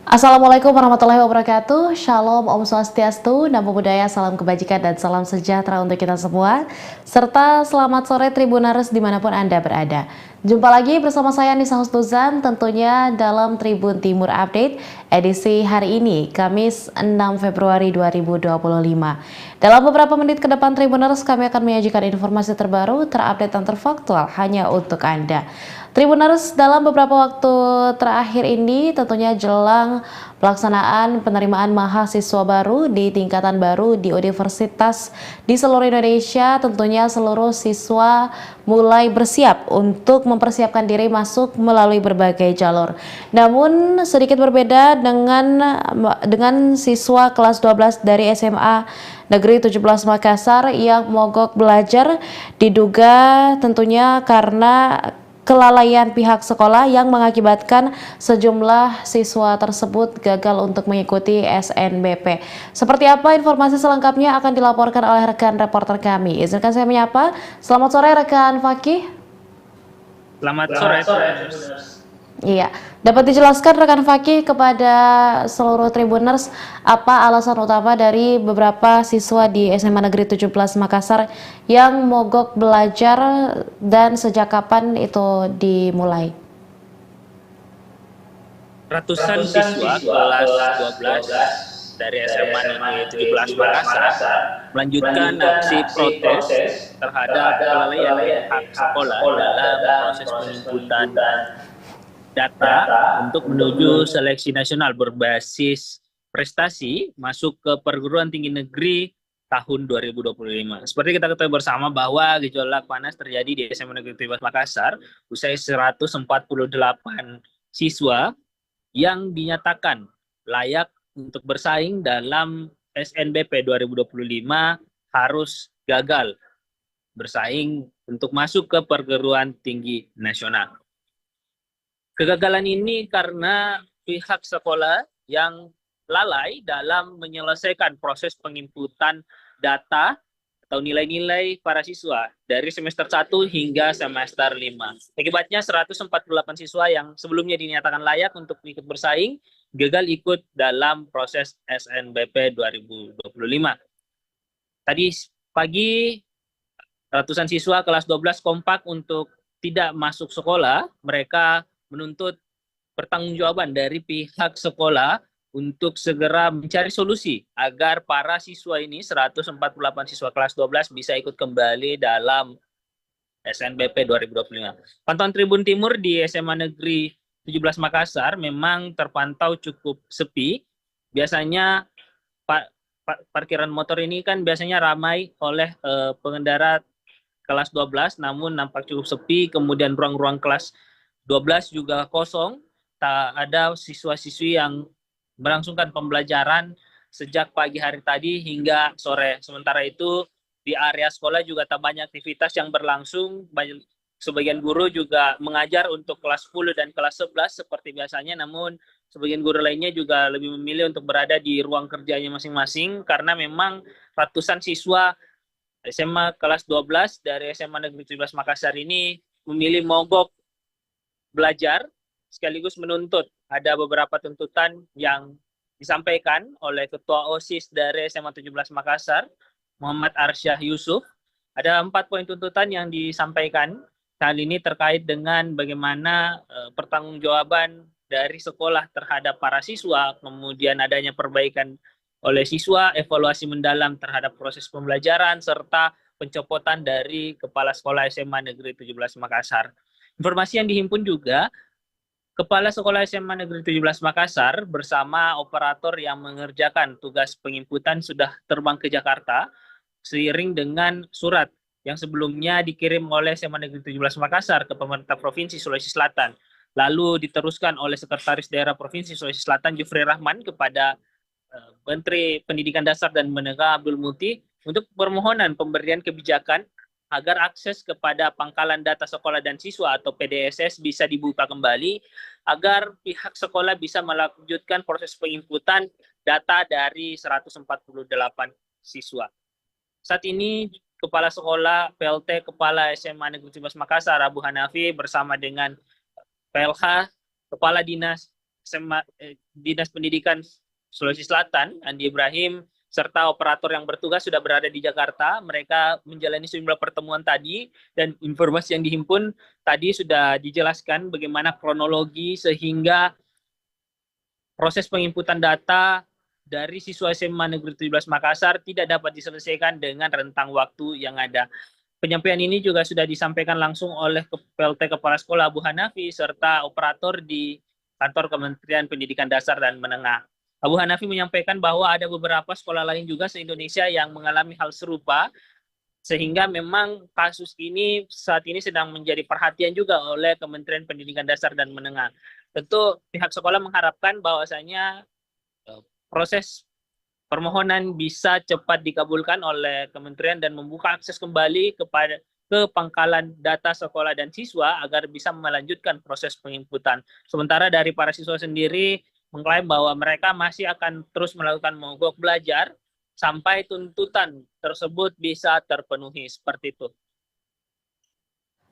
Assalamualaikum warahmatullahi wabarakatuh. Shalom, Om Swastiastu, Namo Buddhaya, salam kebajikan dan salam sejahtera untuk kita semua. Serta selamat sore Tribuners dimanapun Anda berada. Jumpa lagi bersama saya Nisa Husnuzan tentunya dalam Tribun Timur Update edisi hari ini, Kamis 6 Februari 2025. Dalam beberapa menit ke depan Tribuners kami akan menyajikan informasi terbaru, terupdate dan terfaktual hanya untuk Anda. Tribuners, dalam beberapa waktu terakhir ini tentunya jelang pelaksanaan penerimaan mahasiswa baru di tingkatan baru di universitas di seluruh Indonesia, tentunya seluruh siswa mulai bersiap untuk mempersiapkan diri masuk melalui berbagai jalur. Namun sedikit berbeda dengan siswa kelas 12 dari SMA Negeri 17 Makassar yang mogok belajar, diduga tentunya karena kelalaian pihak sekolah yang mengakibatkan sejumlah siswa tersebut gagal untuk mengikuti SNBP. Seperti apa informasi selengkapnya akan dilaporkan oleh rekan reporter kami. Izinkan saya menyapa. Selamat sore rekan Fakih. Selamat sore. Iya, dapat dijelaskan rekan Fakih kepada seluruh Tribuners apa alasan utama dari beberapa siswa di SMA Negeri 17 Makassar yang mogok belajar dan sejak kapan itu dimulai? Ratusan siswa kelas 12 dari SMA Negeri 17 Makassar melanjutkan aksi protes terhadap kelalaian hak sekolah dalam proses penjemputan data untuk menuju seleksi nasional berbasis prestasi masuk ke perguruan tinggi negeri tahun 2025. Seperti kita ketahui bersama bahwa gejolak panas terjadi di SMA Negeri 17 Makassar usai 148 siswa yang dinyatakan layak untuk bersaing dalam SNBP 2025 harus gagal bersaing untuk masuk ke perguruan tinggi nasional. Kegagalan ini karena pihak sekolah yang lalai dalam menyelesaikan proses penginputan data atau nilai-nilai para siswa dari semester 1 hingga semester 5. Akibatnya 148 siswa yang sebelumnya dinyatakan layak untuk ikut bersaing gagal ikut dalam proses SNBP 2025. Tadi pagi ratusan siswa kelas 12 kompak untuk tidak masuk sekolah. Mereka menuntut pertanggungjawaban dari pihak sekolah untuk segera mencari solusi agar para siswa ini 148 siswa kelas 12 bisa ikut kembali dalam SNBP 2025. Pantauan Tribun Timur di SMA Negeri 17 Makassar memang terpantau cukup sepi. Biasanya parkiran motor ini kan biasanya ramai oleh pengendara kelas 12, namun nampak cukup sepi. Kemudian ruang-ruang kelas 12 juga kosong, tak ada siswa-siswi yang melangsungkan pembelajaran sejak pagi hari tadi hingga sore. Sementara itu di area sekolah juga tak banyak aktivitas yang berlangsung. Sebagian guru juga mengajar untuk kelas 10 dan kelas 11 seperti biasanya, namun sebagian guru lainnya juga lebih memilih untuk berada di ruang kerjanya masing-masing karena memang ratusan siswa SMA kelas 12 dari SMA Negeri 17 Makassar ini memilih mogok belajar sekaligus menuntut. Ada beberapa tuntutan yang disampaikan oleh Ketua OSIS dari SMA 17 Makassar, Muhammad Arsyah Yusuf. Ada 4 poin tuntutan yang disampaikan. Hal ini terkait dengan bagaimana pertanggungjawaban dari sekolah terhadap para siswa, kemudian adanya perbaikan oleh siswa, evaluasi mendalam terhadap proses pembelajaran, serta pencopotan dari Kepala Sekolah SMA Negeri 17 Makassar. Informasi yang dihimpun juga, Kepala Sekolah SMA Negeri 17 Makassar bersama operator yang mengerjakan tugas penginputan sudah terbang ke Jakarta seiring dengan surat yang sebelumnya dikirim oleh SMA Negeri 17 Makassar ke pemerintah Provinsi Sulawesi Selatan. Lalu diteruskan oleh Sekretaris Daerah Provinsi Sulawesi Selatan Jufri Rahman kepada Menteri Pendidikan Dasar dan Menengah Abdul Muti untuk permohonan pemberian kebijakan agar akses kepada pangkalan data sekolah dan siswa atau PDSS bisa dibuka kembali agar pihak sekolah bisa melanjutkan proses penginputan data dari 148 siswa. Saat ini Kepala Sekolah PLT Kepala SMA Negeri 17 Makassar Abu Hanafi bersama dengan PLH Kepala Dinas Dinas Pendidikan Sulawesi Selatan, Andi Ibrahim, serta operator yang bertugas sudah berada di Jakarta. Mereka menjalani sejumlah pertemuan tadi, dan informasi yang dihimpun tadi sudah dijelaskan bagaimana kronologi sehingga proses penginputan data dari siswa SMA Negeri 17 Makassar tidak dapat diselesaikan dengan rentang waktu yang ada. Penyampaian ini juga sudah disampaikan langsung oleh PLT Kepala Sekolah Abu Hanafi serta operator di kantor Kementerian Pendidikan Dasar dan Menengah. Abu Hanafi menyampaikan bahwa ada beberapa sekolah lain juga se-Indonesia yang mengalami hal serupa, sehingga memang kasus ini saat ini sedang menjadi perhatian juga oleh Kementerian Pendidikan Dasar dan Menengah. Tentu pihak sekolah mengharapkan bahwasanya proses permohonan bisa cepat dikabulkan oleh kementerian dan membuka akses kembali ke pangkalan data sekolah dan siswa agar bisa melanjutkan proses penginputan. Sementara dari para siswa sendiri mengklaim bahwa mereka masih akan terus melakukan mogok belajar sampai tuntutan tersebut bisa terpenuhi, seperti itu.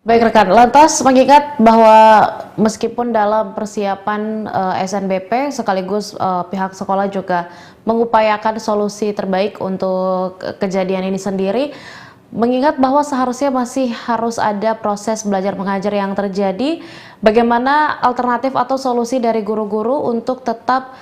Baik rekan, lantas mengingat bahwa meskipun dalam persiapan SNBP sekaligus pihak sekolah juga mengupayakan solusi terbaik untuk kejadian ini sendiri, mengingat bahwa seharusnya masih harus ada proses belajar mengajar yang terjadi, bagaimana alternatif atau solusi dari guru-guru untuk tetap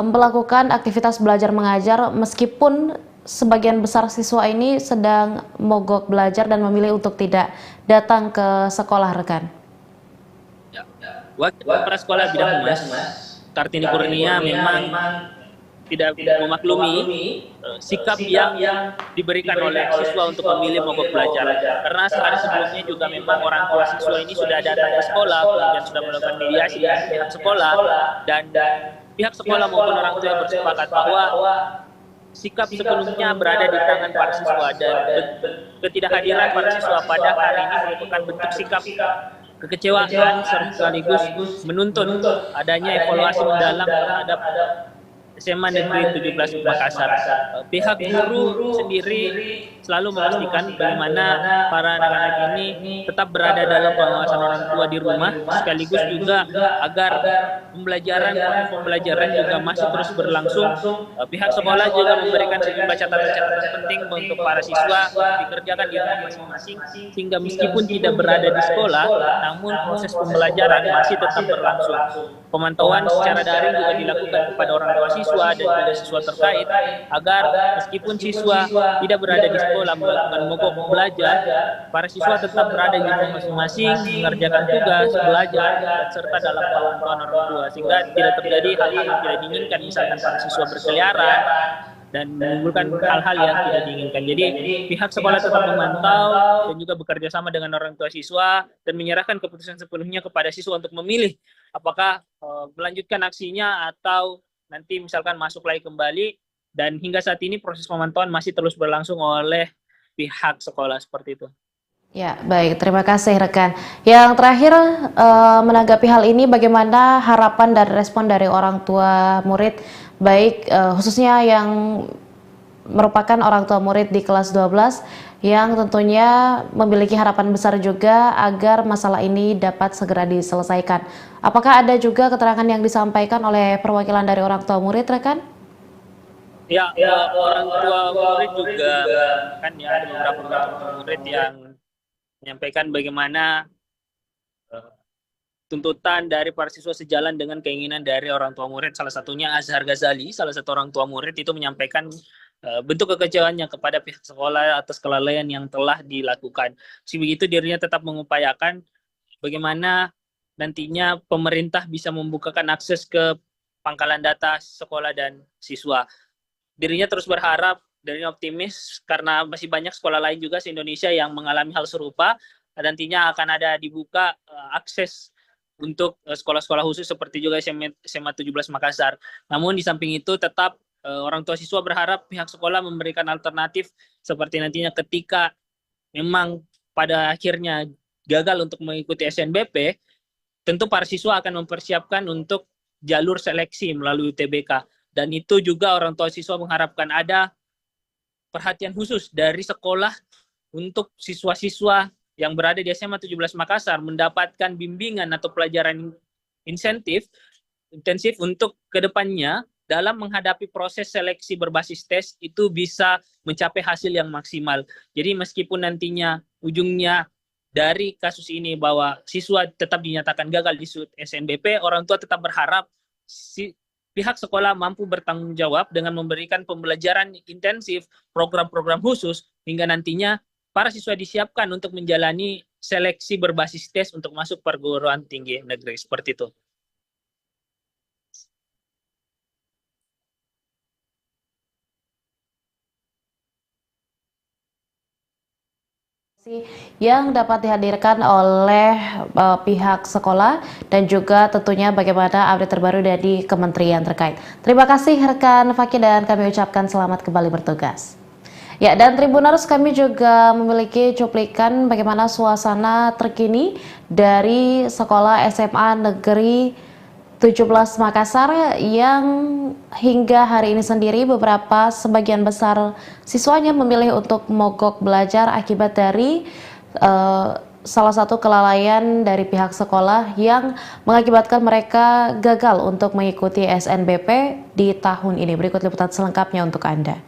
melakukan aktivitas belajar mengajar meskipun sebagian besar siswa ini sedang mogok belajar dan memilih untuk tidak datang ke sekolah, rekan? Wakil Kepala Sekolah Bidang Humas, Kartini Kurnia, memang tidak memaklumi sikap yang diberikan oleh siswa untuk memilih mogok belajar. Karena sehari sebelumnya juga memang orang tua siswa ini sudah datang ke sekolah, kemudian sudah melakukan mediasi dengan pihak sekolah, dan pihak sekolah maupun orang tua bersepakat bahwa sikap sepenuhnya berada di tangan para siswa, dan ketidakhadiran para siswa pada hari ini merupakan bentuk sikap kekecewaan sekaligus menuntut adanya evaluasi mendalam terhadap SMA Negeri 17 Makassar. Pihak guru sendiri selalu memastikan bagaimana para anak-anak ini tetap berada dalam pengawasan orang tua di rumah, sekaligus juga agar pembelajaran juga masih terus berlangsung. Pihak sekolah juga memberikan sejumlah catatan-catatan penting untuk para siswa dikerjakan di rumah masing-masing, sehingga meskipun tidak berada di sekolah, namun proses pembelajaran masih tetap berlangsung. Pemantauan secara daring juga dilakukan kepada orang tua siswa dan juga siswa terkait agar meskipun siswa tidak berada di sekolah melakukan mogok belajar, para siswa tetap berada di rumah masing-masing mengerjakan tugas belajar serta dalam pemantauan orang tua, sehingga tidak terjadi hal-hal yang tidak diinginkan, misalkan para siswa berkeliaran dan menimbulkan hal-hal yang tidak diinginkan. Jadi pihak sekolah tetap memantau dan juga bekerja sama dengan orang tua siswa dan menyerahkan keputusan sepenuhnya kepada siswa untuk memilih apakah melanjutkan aksinya atau nanti misalkan masuk lagi kembali, dan hingga saat ini proses pemantauan masih terus berlangsung oleh pihak sekolah, seperti itu. Ya, baik. Terima kasih, rekan. Yang terakhir, menanggapi hal ini, bagaimana harapan dan respon dari orang tua murid, baik khususnya yang merupakan orang tua murid di kelas 12, yang tentunya memiliki harapan besar juga agar masalah ini dapat segera diselesaikan. Apakah ada juga keterangan yang disampaikan oleh perwakilan dari orang tua murid, rekan? Ya, orang tua murid juga kan ya, ada beberapa orang tua murid yang menyampaikan bagaimana tuntutan dari para siswa sejalan dengan keinginan dari orang tua murid. Salah satunya Azhar Ghazali, salah satu orang tua murid, itu menyampaikan bentuk kekecewaannya kepada pihak sekolah atas kelalaian yang telah dilakukan. Meski begitu, dirinya tetap mengupayakan bagaimana nantinya pemerintah bisa membukakan akses ke pangkalan data sekolah dan siswa. Dirinya terus berharap, dirinya optimis karena masih banyak sekolah lain juga se-Indonesia yang mengalami hal serupa. Nantinya akan ada dibuka akses untuk sekolah-sekolah khusus seperti juga SMA 17 Makassar. Namun di samping itu tetap orang tua siswa berharap pihak sekolah memberikan alternatif seperti nantinya ketika memang pada akhirnya gagal untuk mengikuti SNBP, tentu para siswa akan mempersiapkan untuk jalur seleksi melalui UTBK. Dan itu juga orang tua siswa mengharapkan ada perhatian khusus dari sekolah untuk siswa-siswa yang berada di SMA 17 Makassar mendapatkan bimbingan atau pelajaran insentif intensif untuk kedepannya dalam menghadapi proses seleksi berbasis tes itu bisa mencapai hasil yang maksimal. Jadi meskipun nantinya ujungnya dari kasus ini bahwa siswa tetap dinyatakan gagal di SNBP, orang tua tetap berharap pihak sekolah mampu bertanggung jawab dengan memberikan pembelajaran intensif, program-program khusus, hingga nantinya para siswa disiapkan untuk menjalani seleksi berbasis tes untuk masuk perguruan tinggi negeri. Seperti itu. Yang dapat dihadirkan oleh pihak sekolah dan juga tentunya bagaimana update terbaru dari kementerian terkait. Terima kasih rekan Fakih dan kami ucapkan selamat kembali bertugas. Ya, dan Tribuners kami juga memiliki cuplikan bagaimana suasana terkini dari Sekolah SMA Negeri 17 Makassar yang hingga hari ini sendiri sebagian besar siswanya memilih untuk mogok belajar akibat dari salah satu kelalaian dari pihak sekolah yang mengakibatkan mereka gagal untuk mengikuti SNBP di tahun ini. Berikut liputan selengkapnya untuk Anda.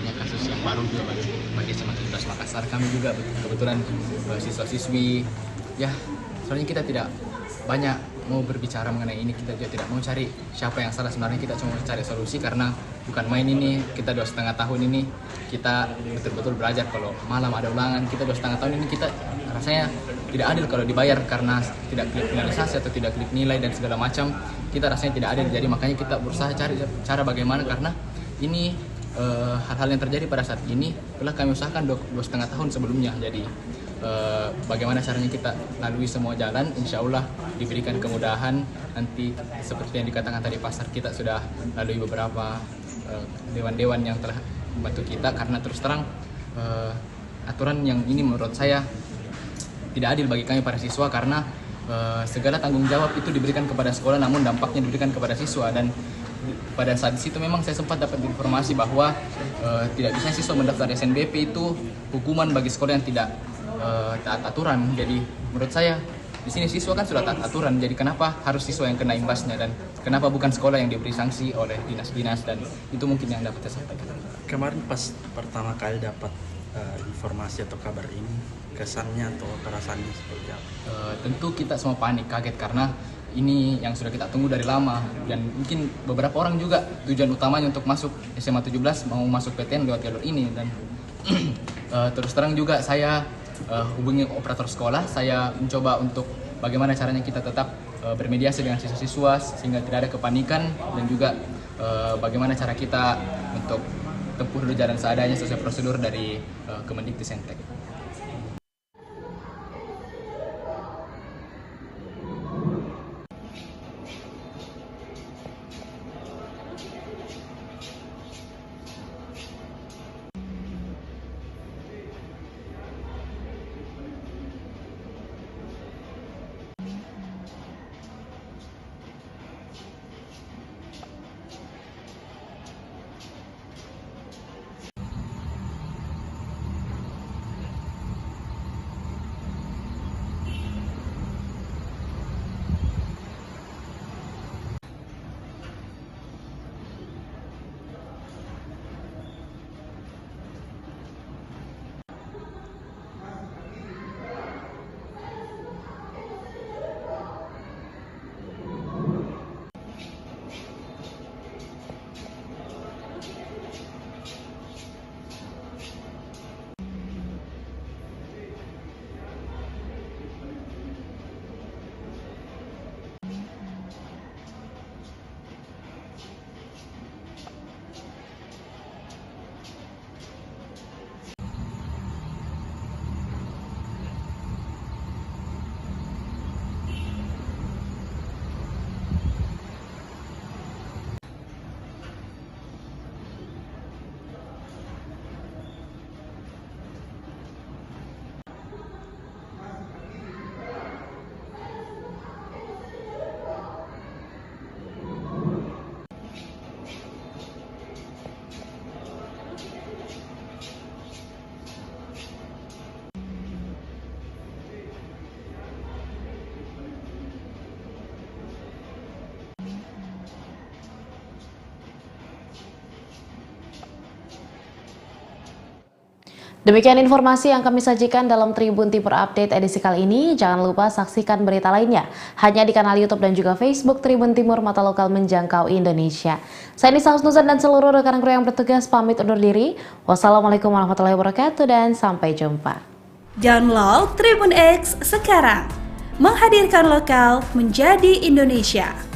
adanya kasus yang baru juga bagi SMA 17 Makassar. Kami juga kebetulan siswa-siswi, ya soalnya kita tidak banyak mau berbicara mengenai ini, kita juga tidak mau cari siapa yang salah. Sebenarnya kita cuma cari solusi, karena bukan main ini, kita 2,5 tahun ini kita betul-betul belajar. Kalau malam ada ulangan, kita 2,5 tahun ini kita rasanya tidak adil kalau dibayar karena tidak klik finalisasi atau tidak klik nilai dan segala macam. Kita rasanya tidak adil, jadi makanya kita berusaha cari cara bagaimana, karena ini hal-hal yang terjadi pada saat ini telah kami usahakan 2,5 tahun sebelumnya. Jadi bagaimana caranya kita lalui semua jalan, insya Allah diberikan kemudahan. Nanti seperti yang dikatakan tadi, pasar kita sudah lalui beberapa dewan-dewan yang telah membantu kita, karena terus terang aturan yang ini menurut saya tidak adil bagi kami para siswa, karena segala tanggung jawab itu diberikan kepada sekolah, namun dampaknya diberikan kepada siswa. Dan pada saat itu memang saya sempat dapat informasi bahwa tidak bisa siswa mendaftar SNBP itu hukuman bagi sekolah yang tidak taat aturan. Jadi menurut saya di sini siswa kan sudah taat aturan, jadi kenapa harus siswa yang kena imbasnya, dan kenapa bukan sekolah yang diberi sanksi oleh dinas-dinas? Dan itu mungkin yang dapat saya sampaikan. Kemarin pas pertama kali dapat informasi atau kabar ini, kesannya atau perasaannya seperti apa? Tentu kita semua panik, kaget, karena ini yang sudah kita tunggu dari lama, dan mungkin beberapa orang juga tujuan utamanya untuk masuk SMA 17 mau masuk PTN lewat jalur ini. Dan terus terang juga saya hubungi operator sekolah, saya mencoba untuk bagaimana caranya kita tetap bermediasi dengan siswa-siswa sehingga tidak ada kepanikan, dan juga bagaimana cara kita untuk tempuh dulu jalan seadanya sesuai prosedur dari Kemendikbudristek. Demikian informasi yang kami sajikan dalam Tribun Timur Update edisi kali ini. Jangan lupa saksikan berita lainnya hanya di kanal YouTube dan juga Facebook Tribun Timur, mata lokal menjangkau Indonesia. Saya Nisa Husnuzan dan seluruh rekan kru yang bertugas pamit undur diri. Wassalamualaikum warahmatullahi wabarakatuh dan sampai jumpa. Download Tribun X sekarang, menghadirkan lokal menjadi Indonesia.